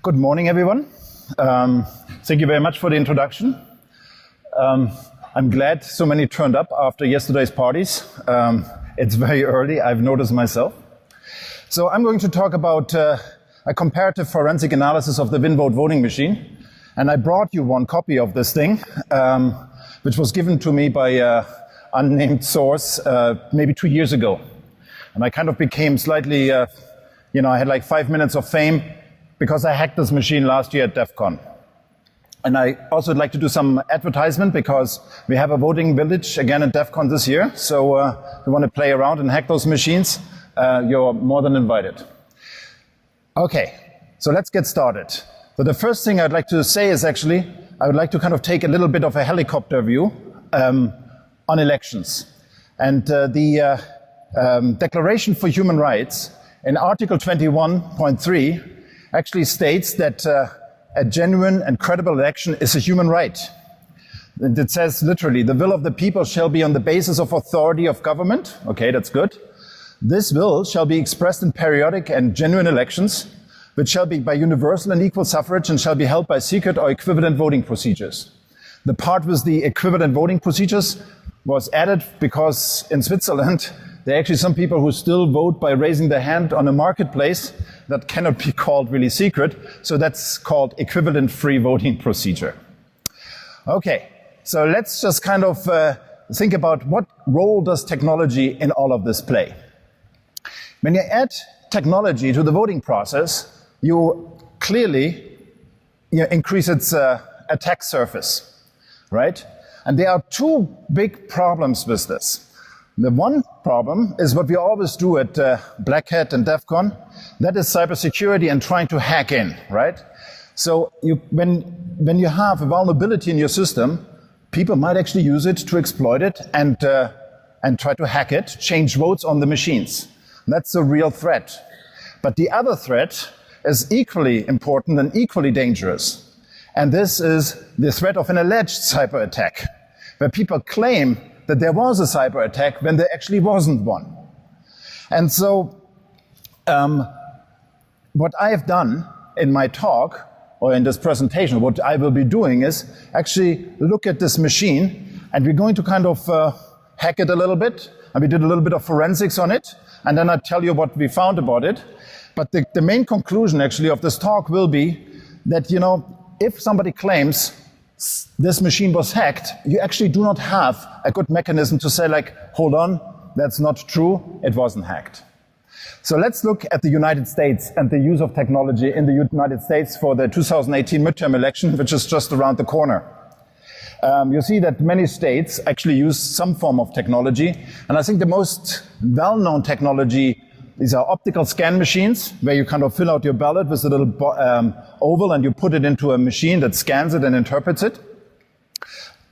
Good morning, everyone. Thank you very much for the introduction. I'm glad so many turned up after yesterday's parties. It's very early, I've noticed myself. So I'm going to talk about a comparative forensic analysis of the WinVote voting machine. And I brought you one copy of this thing, which was given to me by an unnamed source maybe 2 years ago. And I kind of became slightly, I had like 5 minutes of fame because I hacked this machine last year at DEF CON. And I also would like to do some advertisement because we have a voting village again at DEF CON this year. So if you want to play around and hack those machines, you're more than invited. Okay, so let's get started. So the first thing I'd like to say is actually, I would like to kind of take a little bit of a helicopter view on elections. And the Declaration for Human Rights in Article 21.3 actually states that a genuine and credible election is a human right. And it says literally, the will of the people shall be on the basis of authority of government. Okay, that's good. This will shall be expressed in periodic and genuine elections, which shall be by universal and equal suffrage and shall be held by secret or equivalent voting procedures. The part with the equivalent voting procedures was added because in Switzerland, there are actually some people who still vote by raising their hand on a marketplace that cannot be called really secret. So that's called equivalent free voting procedure. Okay, so let's just kind of think about what role does technology in all of this play. When you add technology to the voting process, you clearly increase its attack surface, right? And there are two big problems with this. The one problem is what we always do at Black Hat and DEF CON. That is cybersecurity and trying to hack in, right? So when you have a vulnerability in your system, people might actually use it to exploit it and try to hack it, change votes on the machines. That's a real threat. But the other threat is equally important and equally dangerous. And this is the threat of an alleged cyber attack, where people claim that there was a cyber attack when there actually wasn't one. And so what I have done in my talk, or in this presentation, what I will be doing is actually look at this machine, and we're going to kind of hack it a little bit, and we did a little bit of forensics on it, and then I'll tell you what we found about it. But the main conclusion actually of this talk will be that, if somebody claims this machine was hacked, you actually do not have a good mechanism to say, like, hold on, that's not true, it wasn't hacked. So let's look at the United States and the use of technology in the United States for the 2018 midterm election, which is just around the corner. You see that many states actually use some form of technology, and I think the most well-known technology, these are optical scan machines, where you kind of fill out your ballot with a little oval and you put it into a machine that scans it and interprets it.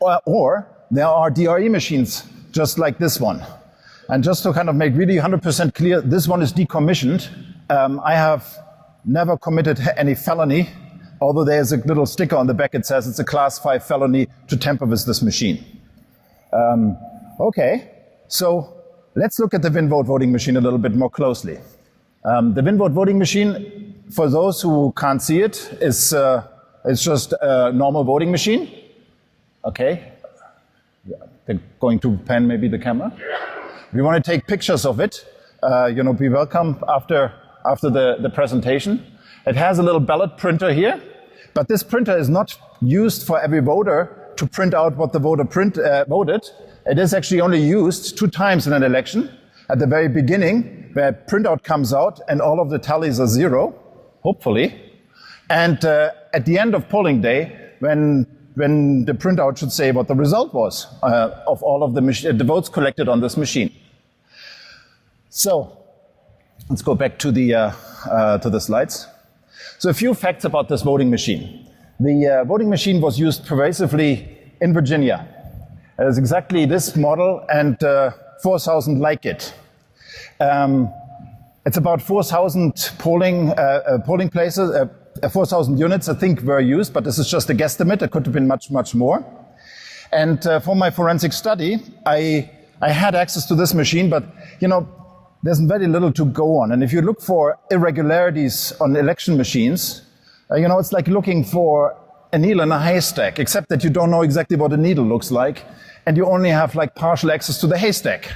Or there are DRE machines, just like this one. And just to kind of make really 100% clear, this one is decommissioned. I have never committed any felony, although there's a little sticker on the back that says it's a class 5 felony to tamper with this machine. Okay, so let's look at the WinVote voting machine a little bit more closely. The WinVote voting machine, for those who can't see it, is just a normal voting machine. Okay, they're going to pan maybe the camera. If you want to take pictures of it, be welcome after the presentation. It has a little ballot printer here, but this printer is not used for every voter to print out what the voter voted. It is actually only used 2 times in an election. At the very beginning, where a printout comes out and all of the tallies are 0, hopefully. And at the end of polling day, when the printout should say what the result was of all of the votes collected on this machine. So let's go back to the slides. So a few facts about this voting machine. The voting machine was used pervasively in Virginia. It is exactly this model and 4,000 like it. It's about 4,000 polling places, 4,000 units I think were used, but this is just a guesstimate. It could have been much, much more. And for my forensic study, I had access to this machine, but there's very little to go on. And if you look for irregularities on election machines, You know, it's like looking for a needle in a haystack, except that you don't know exactly what a needle looks like, and you only have like partial access to the haystack.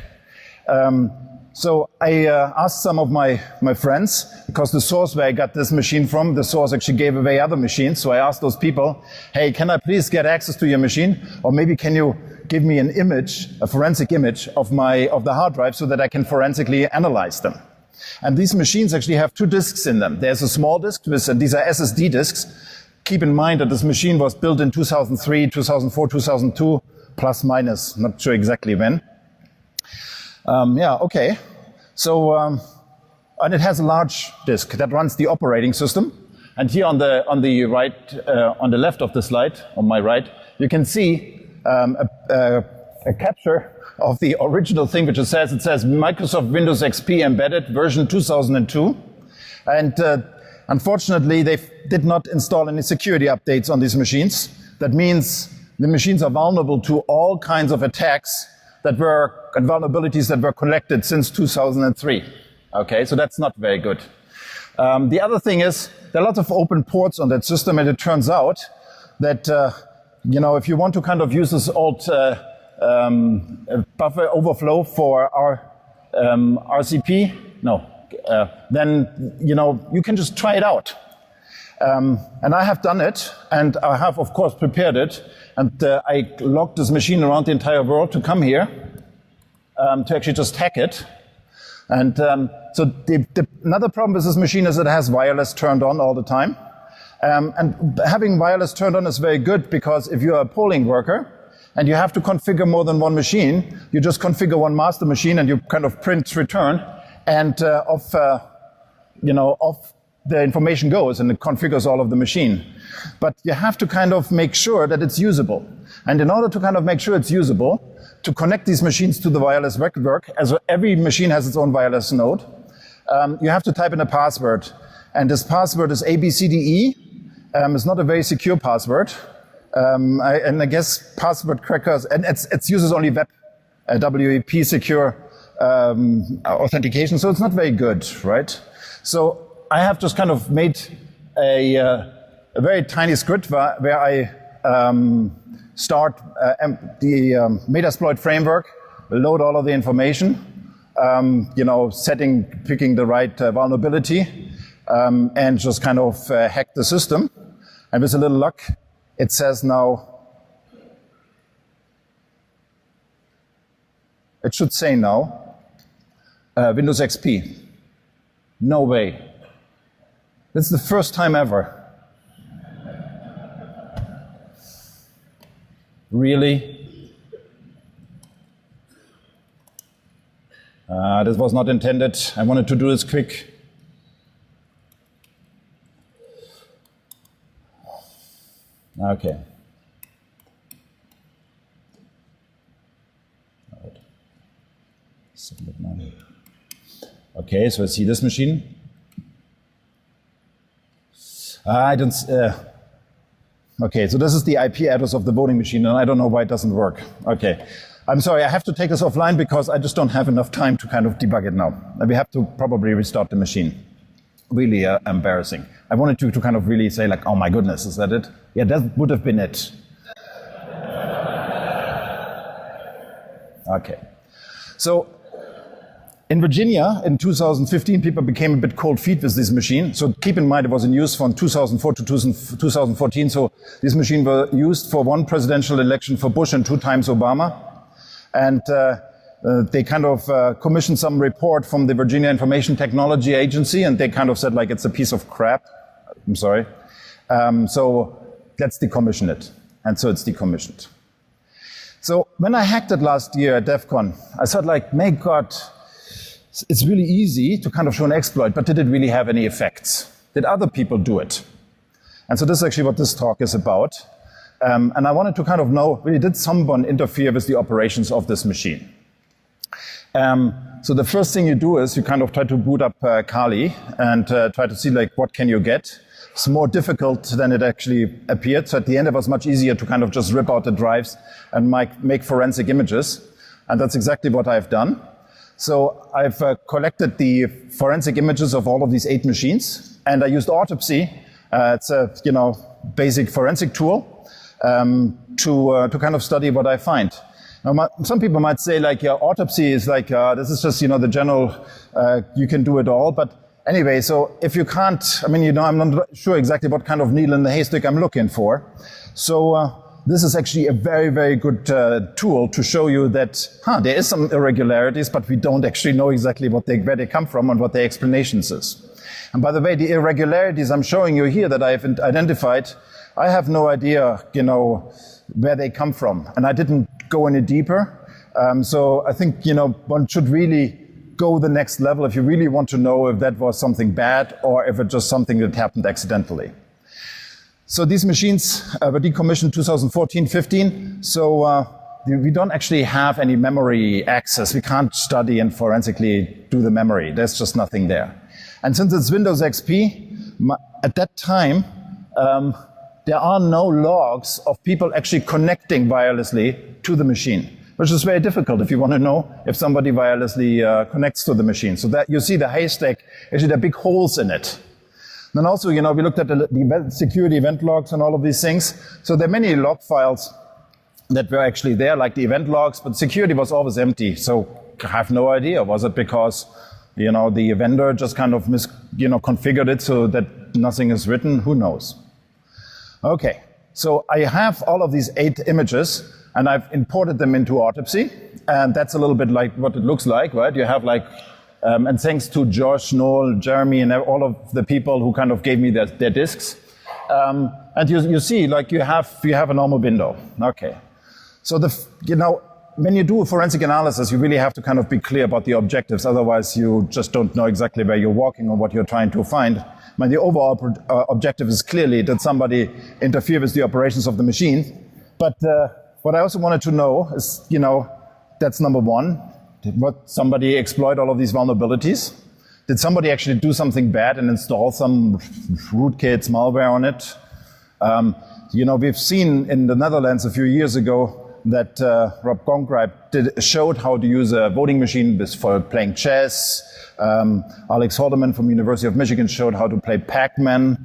So I asked some of my friends, because the source where I got this machine from, the source actually gave away other machines. So I asked those people, hey, can I please get access to your machine? Or maybe can you give me an image, a forensic image of the hard drive so that I can forensically analyze them? And these machines actually have 2 disks in them. There's a small disk, these are SSD disks. Keep in mind that this machine was built in 2003, 2004, 2002, plus minus, not sure exactly when. Okay. So, and it has a large disk that runs the operating system. And here on the right, on the left of the slide, on my right, you can see a capture of the original thing, which it says Microsoft Windows XP Embedded version 2002. And unfortunately, they did not install any security updates on these machines. That means the machines are vulnerable to all kinds of attacks and vulnerabilities that were collected since 2003. Okay, so that's not very good. The other thing is there are lots of open ports on that system, and it turns out that you know, if you want to kind of use this old buffer overflow for our RCP, then you know you can just try it out. And I have done it, and I have, of course, prepared it, and I logged this machine around the entire world to come here to actually just hack it. And so another problem with this machine is it has wireless turned on all the time. And having wireless turned on is very good, because if you're a polling worker and you have to configure more than one machine, you just configure one master machine and you kind of print return, and off the information goes, and it configures all of the machine. But you have to kind of make sure that it's usable. And in order to kind of make sure it's usable, to connect these machines to the wireless network, as every machine has its own wireless node, you have to type in a password. And this password is ABCDE. It's not a very secure password. And I guess password crackers, and it uses only WEP secure authentication, so it's not very good, right? So I have just kind of made a very tiny script where I start the Metasploit framework, load all of the information, picking the right vulnerability, and just kind of hack the system. And with a little luck, it says now, it should say now, Windows XP. No way. That's the first time ever. Really? This was not intended. I wanted to do this quick. Okay. Submit now. Okay, so I see this machine. Okay, so this is the IP address of the voting machine, and I don't know why it doesn't work. Okay, I'm sorry, I have to take this offline because I just don't have enough time to kind of debug it now. We have to probably restart the machine. Really embarrassing. I wanted to kind of really say like, oh my goodness, is that it? Yeah, that would have been it. Okay, so in Virginia, in 2015, people became a bit cold feet with this machine. So keep in mind, it was in use from 2004 to 2014. So this machine was used for one presidential election for Bush and 2 times Obama. And they kind of commissioned some report from the Virginia Information Technology Agency, and they kind of said, like, it's a piece of crap. I'm sorry. So let's decommission it. And so it's decommissioned. So when I hacked it last year at DEF CON, I thought, like, may God, it's really easy to kind of show an exploit, but did it really have any effects? Did other people do it? And so this is actually what this talk is about. And I wanted to kind of know, really, did someone interfere with the operations of this machine? So the first thing you do is you kind of try to boot up Kali and try to see, like, what can you get? It's more difficult than it actually appeared. So at the end, it was much easier to kind of just rip out the drives and make forensic images. And that's exactly what I've done. So I've collected the forensic images of all of these 8 machines, and I used Autopsy It's a basic forensic tool to kind of study what I find. Now, some people might say, like, autopsy is like, this is just, the general, you can do it all. But anyway, so if you can't, I'm not sure exactly what kind of needle in the haystack I'm looking for. So this is actually a very, very good tool to show you that, there is some irregularities, but we don't actually know exactly where they come from and what the explanations is. And by the way, the irregularities I'm showing you here that I've identified, I have no idea, where they come from. And I didn't go any deeper. So I think, one should really go the next level if you really want to know if that was something bad or if it's just something that happened accidentally. So these machines were decommissioned 2014-15. So we don't actually have any memory access. We can't study and forensically do the memory. There's just nothing there. And since it's Windows XP, at that time, there are no logs of people actually connecting wirelessly to the machine, which is very difficult if you want to know if somebody wirelessly connects to the machine. So that you see the haystack, actually there are big holes in it. Then also, we looked at the security event logs and all of these things. So there are many log files that were actually there, like the event logs, but security was always empty. So I have no idea. Was it because, the vendor just kind of configured it so that nothing is written? Who knows? Okay, so I have all of these 8 images, and I've imported them into Autopsy, and that's a little bit like what it looks like, right? You have and thanks to Josh, Noel, Jeremy, and all of the people who kind of gave me their disks. And you see, you have a normal window. Okay, so when you do a forensic analysis, you really have to kind of be clear about the objectives, otherwise you just don't know exactly where you're walking or what you're trying to find. The overall objective is clearly that somebody interfere with the operations of the machine. But what I also wanted to know is, that's number one. Did somebody exploit all of these vulnerabilities? Did somebody actually do something bad and install some rootkits, malware on it? We've seen in the Netherlands a few years ago that Rob Gonggrijp showed how to use a voting machine for playing chess. Alex Haldeman from University of Michigan showed how to play Pac-Man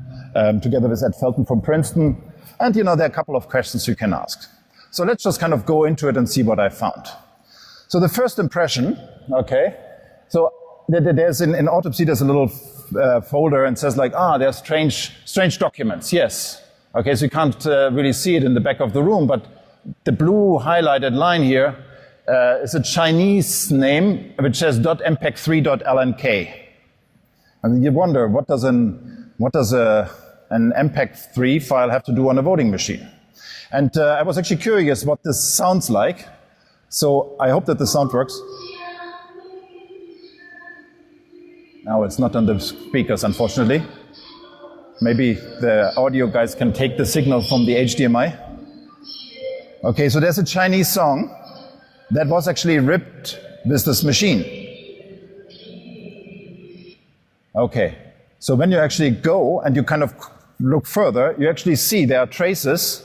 together with Ed Felton from Princeton. And, there are a couple of questions you can ask. So let's just kind of go into it and see what I found. So the first impression, okay, so there's in Autopsy, there's a little folder and says there's strange documents, yes. Okay, so you can't really see it in the back of the room, but the blue highlighted line here is a Chinese name which says .mpeg3.lnk. And you wonder, what does an MPEG-3 file have to do on a voting machine? And I was actually curious what this sounds like. So I hope that the sound works. Now it's not on the speakers, unfortunately. Maybe the audio guys can take the signal from the HDMI. Okay, so there's a Chinese song that was actually ripped with this machine. Okay, so when you actually go and you kind of look further, you actually see there are traces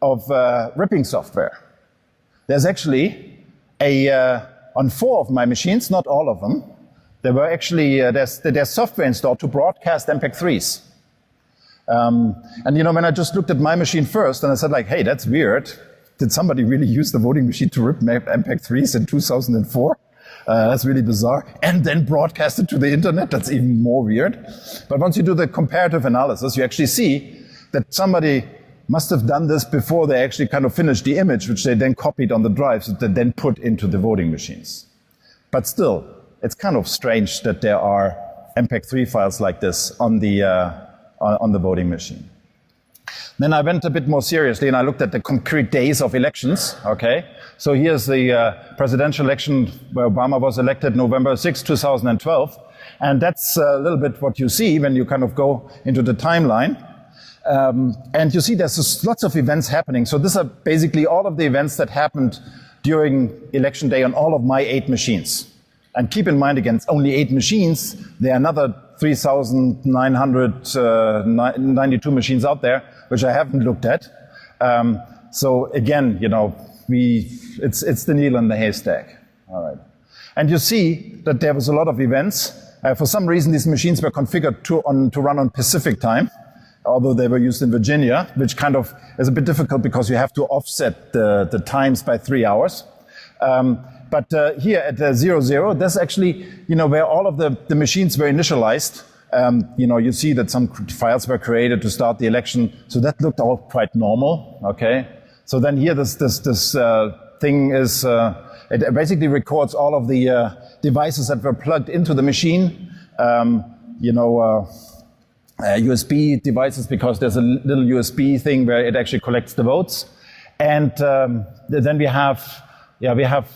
of ripping software. There's actually on 4 of my machines, not all of them, there were actually, there's software installed to broadcast MPEG-3s. And when I just looked at my machine first and I said hey, that's weird. Did somebody really use the voting machine to rip MPEG-3s in 2004? That's really bizarre. And then broadcast it to the internet? That's even more weird. But once you do the comparative analysis, you actually see that somebody must have done this before they actually kind of finished the image, which they then copied on the drives that they then put into the voting machines. But still, it's kind of strange that there are MPEG-3 files like this on the voting machine. Then I went a bit more seriously and I looked at the concrete days of elections. Okay, so here's the presidential election where Obama was elected November 6, 2012. And that's a little bit what you see when you kind of go into the timeline. And you see there's lots of events happening. So these are basically all of the events that happened during election day on all of my 8 machines. And keep in mind, again, it's only 8 machines. There are another 3,992 machines out there, which I haven't looked at. So again, it's the needle in the haystack. All right. And you see that there was a lot of events. For some reason, these machines were configured to run on Pacific time, although they were used in Virginia, which kind of is a bit difficult because you have to offset the times by 3 hours. But here at 00, that's actually, where all of the machines were initialized. You see that some files were created to start the election, so that looked all quite normal, okay? So then here this thing is, it basically records all of the devices that were plugged into the machine, USB devices, because there's a little USB thing where it actually collects the votes. And then we have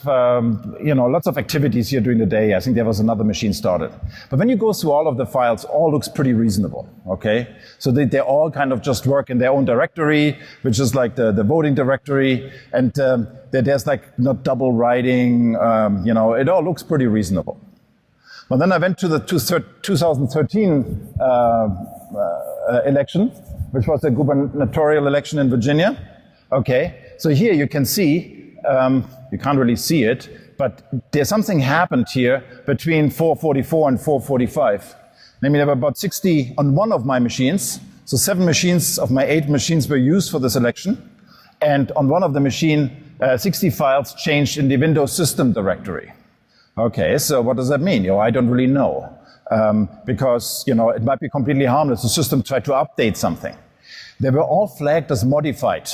lots of activities here during the day. I think there was another machine started. But when you go through all of the files, all looks pretty reasonable, okay? So they all kind of just work in their own directory, which is like the voting directory. And there's like not double writing, it all looks pretty reasonable. Well, then I went to the 2013 election, which was a gubernatorial election in Virginia. Okay, so here you can see, you can't really see it, but there's something happened here between 4:44 and 4:45. Namely, there were about 60 on one of my machines. So 7 machines of my 8 machines were used for this election. And on one of the machine, 60 files changed in the Windows system directory. Okay, so what does that mean? I don't really know. Because, it might be completely harmless. The system tried to update something. They were all flagged as modified.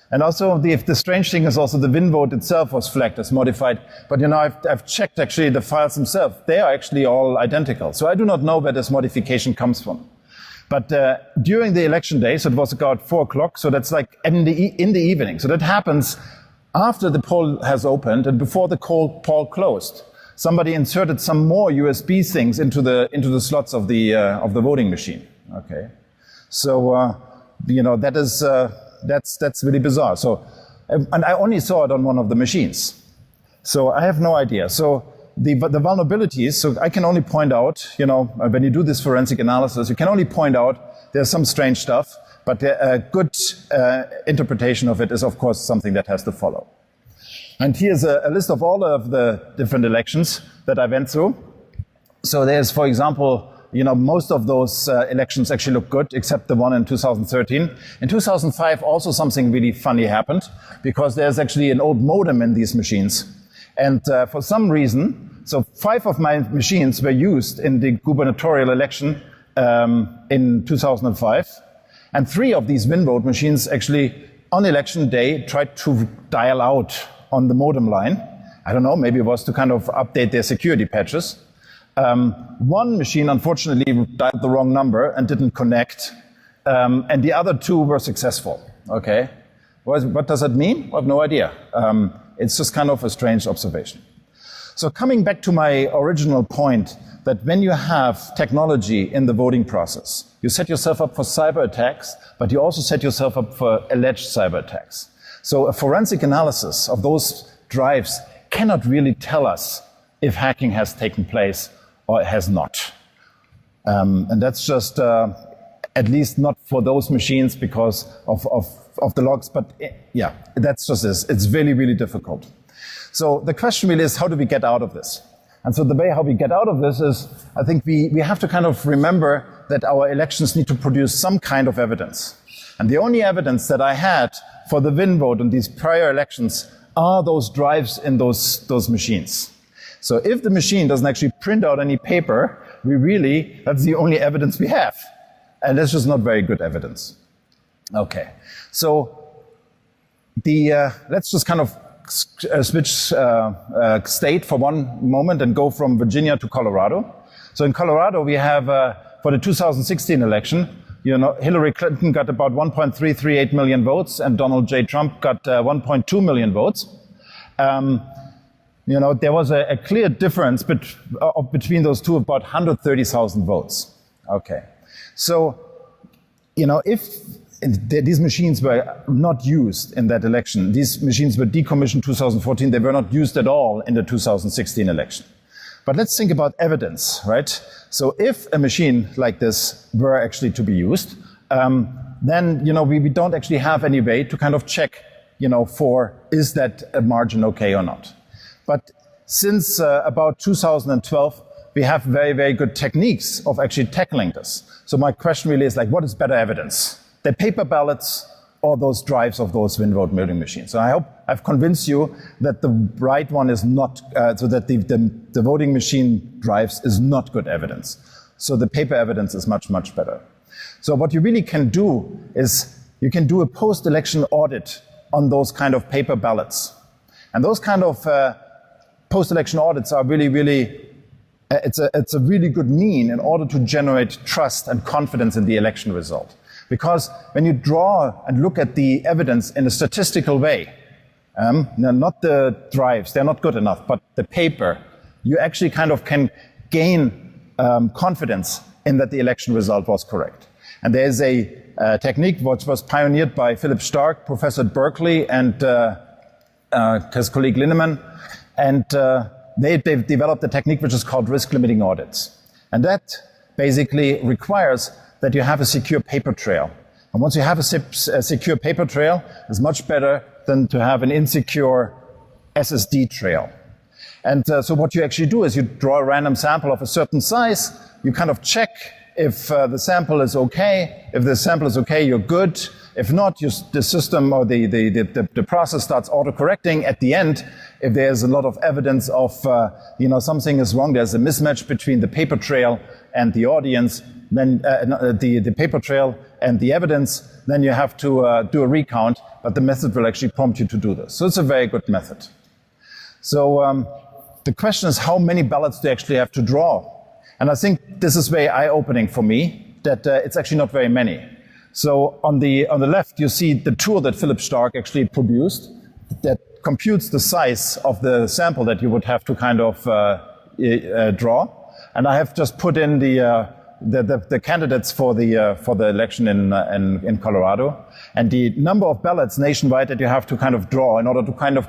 And also, the strange thing is also the WinVote itself was flagged as modified. But, I've checked actually the files themselves. They are actually all identical. So I do not know where this modification comes from. But during the election day, so it was about 4 o'clock, so that's like in the evening. So that happens after the poll has opened and before the poll closed. Somebody inserted some more USB things into the slots of the voting machine. Okay, so that's really bizarre. So, and I only saw it on one of the machines, so I have no idea. So the vulnerabilities. So I can only point out, when you do this forensic analysis, you can only point out there's some strange stuff, but a good interpretation of it is, of course, something that has to follow. And here's a list of all of the different elections that I went through. So there's, for example, most of those elections actually look good, except the one in 2013. In 2005, also something really funny happened, because there's actually an old modem in these machines. And for some reason, so 5 of my machines were used in the gubernatorial election in 2005. And 3 of these WinVote machines actually, on election day, tried to dial out on the modem line. I don't know, maybe it was to kind of update their security patches. One machine, unfortunately, dialed the wrong number and didn't connect, and the other 2 were successful. Okay, what does that mean? I have no idea. It's just kind of a strange observation. So coming back to my original point, that when you have technology in the voting process, you set yourself up for cyber attacks, but you also set yourself up for alleged cyber attacks. So a forensic analysis of those drives cannot really tell us if hacking has taken place or it has not. And that's just, at least not for those machines because of the logs, but yeah, that's just this. It's really, really difficult. So the question really is, how do we get out of this? And so the way how we get out of this is, I think we have to kind of remember that our elections need to produce some kind of evidence. And the only evidence that I had for the WinVote in these prior elections are those drives in those machines. So if the machine doesn't actually print out any paper, that's the only evidence we have. And that's just not very good evidence. Okay, so let's just kind of switch state for one moment and go from Virginia to Colorado. So in Colorado, we have, for the 2016 election, Hillary Clinton got about 1.338 million votes, and Donald J. Trump got 1.2 million votes. There was a clear difference between those two, about 130,000 votes. Okay, so if these machines were not used in that election, these machines were decommissioned in 2014, they were not used at all in the 2016 election. But let's think about evidence, right? So if a machine like this were actually to be used, then we don't actually have any way to kind of check, for is that margin okay or not. But since about 2012, we have very, very good techniques of actually tackling this. So my question really is like, what is better evidence? The paper ballots or those drives of those WinVote voting machines? So I hope I've convinced you that the right one is not, so that the voting machine drives is not good evidence. So the paper evidence is much, much better. So what you really can do is you can do a post-election audit on those kind of paper ballots. And those kind of post-election audits are really, really, it's a really good mean in order to generate trust and confidence in the election result. Because when you draw and look at the evidence in a statistical way, not the drives, they're not good enough, but the paper, you actually kind of can gain confidence in that the election result was correct. And there's a technique which was pioneered by Philip Stark, professor at Berkeley, and his colleague Linnemann. And they've developed a technique which is called risk-limiting audits. And that basically requires that you have a secure paper trail. And once you have a secure paper trail, it's much better than to have an insecure SSD trail. And so what you actually do is you draw a random sample of a certain size, you kind of check if the sample is okay. If the sample is okay, you're good. If not, the system or the process starts auto-correcting at the end. If there's a lot of evidence of, something is wrong, there's a mismatch between the paper trail and the audience, then the paper trail and the evidence, then you have to do a recount, but the method will actually prompt you to do this. So it's a very good method. So the question is, how many ballots do you actually have to draw? And I think this is very eye-opening for me, that it's actually not very many. So on the left, you see the tool that Philip Stark actually produced that computes the size of the sample that you would have to kind of draw. And I have just put in the candidates for the election in Colorado, and the number of ballots nationwide that you have to kind of draw in order to kind of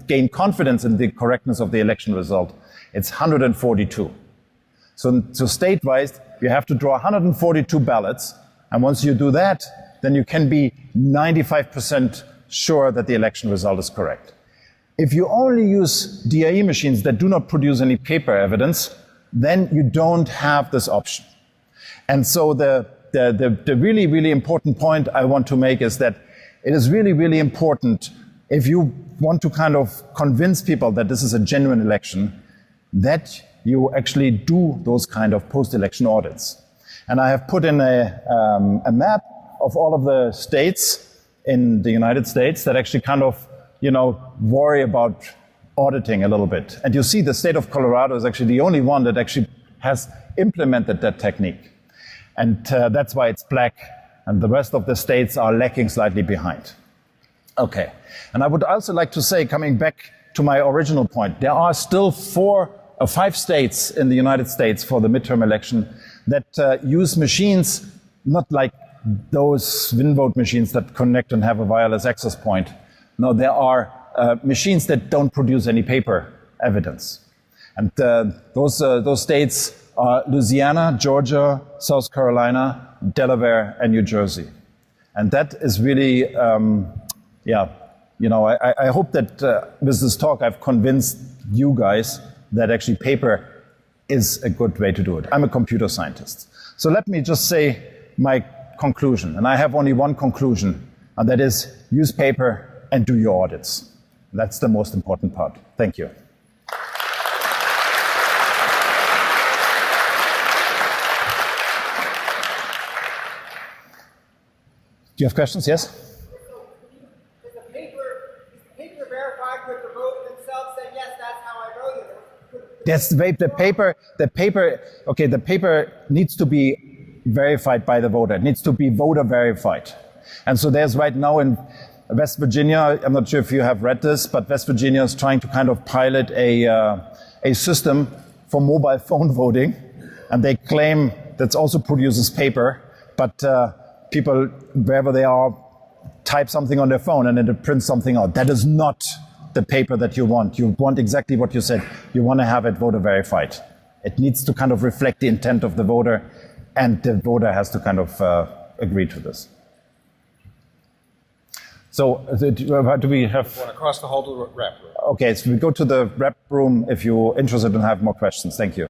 gain confidence in the correctness of the election result. It's 142. So statewide, you have to draw 142 ballots, and once you do that, then you can be 95% sure that the election result is correct. If you only use DAE machines that do not produce any paper evidence, then you don't have this option. And so the really, really important point I want to make is that it is really, really important, if you want to kind of convince people that this is a genuine election, that you actually do those kind of post-election audits. And I have put in a map of all of the states in the United States that actually kind of, worry about auditing a little bit. And you see the state of Colorado is actually the only one that actually has implemented that technique. And that's why it's black, and the rest of the states are lacking slightly behind. Okay. And I would also like to say, coming back to my original point, there are still 5 states in the United States for the midterm election that use machines not like those WinVote machines that connect and have a wireless access point. No, there are machines that don't produce any paper evidence. And those states are Louisiana, Georgia, South Carolina, Delaware, and New Jersey. And that is really, I hope that with this talk I've convinced you guys that actually paper is a good way to do it. I'm a computer scientist. So let me just say my conclusion. And I have only one conclusion, and that is use paper and do your audits. That's the most important part. Thank you. Do you have questions? Yes? Is the paper verified with the vote themselves saying, yes, that's how I voted? Yes, the paper needs to be verified by the voter. It needs to be voter verified. And so there's right now in West Virginia, I'm not sure if you have read this, but West Virginia is trying to kind of pilot a system for mobile phone voting. And they claim that also produces paper, but people, wherever they are, type something on their phone and then it prints something out. That is not the paper that you want. You want exactly what you said. You want to have it voter verified. It needs to kind of reflect the intent of the voter, and the voter has to kind of agree to this. So do we have... Want to cross the hall to the rep room. Okay, so we go to the rep room if you're interested and have more questions. Thank you.